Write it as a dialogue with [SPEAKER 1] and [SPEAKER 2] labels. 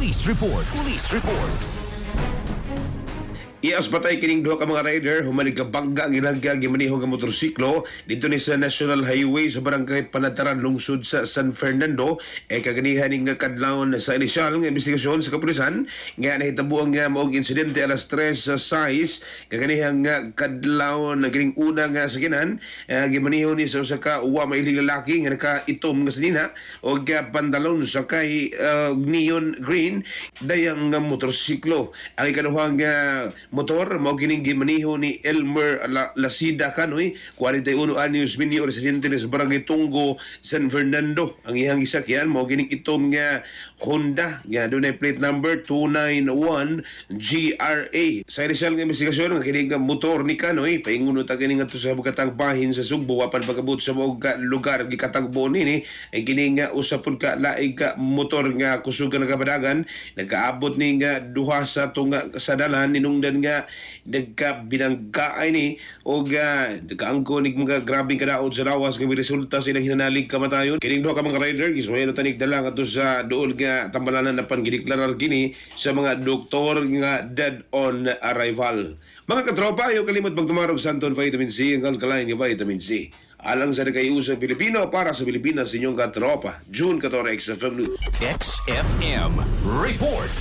[SPEAKER 1] Police Report. Police Report.
[SPEAKER 2] Ias batay kining duha ka mga rider humanig ka bangga ginagga gimaniho nga motorsiklo dito ni sa National Highway sa barangay Panataran lungsod sa San Fernando kaganihan ning kadlawon sa inisyal nga investigasyon sa kapulisan nga nahitabo nga maong insidente alas 3 sa 6 kaganihan nga kadlawon na gining una nga sakinan gimaniho ni sa usa ka uwa mailing lalaki nga nakaitom nga sinina o pantalon sa kay neon green dayang nga motorsiklo ang ikaduha nga motor mao kining gimaniho ni Elmer Lasida Kanoy 41 anyos minyo residente sa barangay Tungo San Fernando ang iyang gisakyan mao kining itom nga Honda nga dunay plate number 291 GRA sa inisyal nga investigasyon nga kining motor ni Kanoy paingon ta kining ato sa bukatang bahin sa Sugbo apan pagabot sa mao lugar gikatagbo nini ay kining nga usapon ka laig ka motor nga kusog nga kabadagan nagaabot ni nga duha sa tunga sa dalan ninungdan nga nagkabinanggaay ni o nagkaangko ni mga grabing kadaot sa lawas nga may resulta sa ilang hinanalig kamatayon. Kining duha ka mga rider gisuwayan na tanig dala ato sa dool nga tambalanan na pangidiklarar kini sa mga doktor nga dead on arrival. Mga katropa, ayaw kalimot magtumarog Santon Vitamin C ang alkaline nga Vitamin C. Alang sa nagayusang Pilipino para sa Pilipinas inyong katropa. June 14 XFM News.
[SPEAKER 1] XFM Report.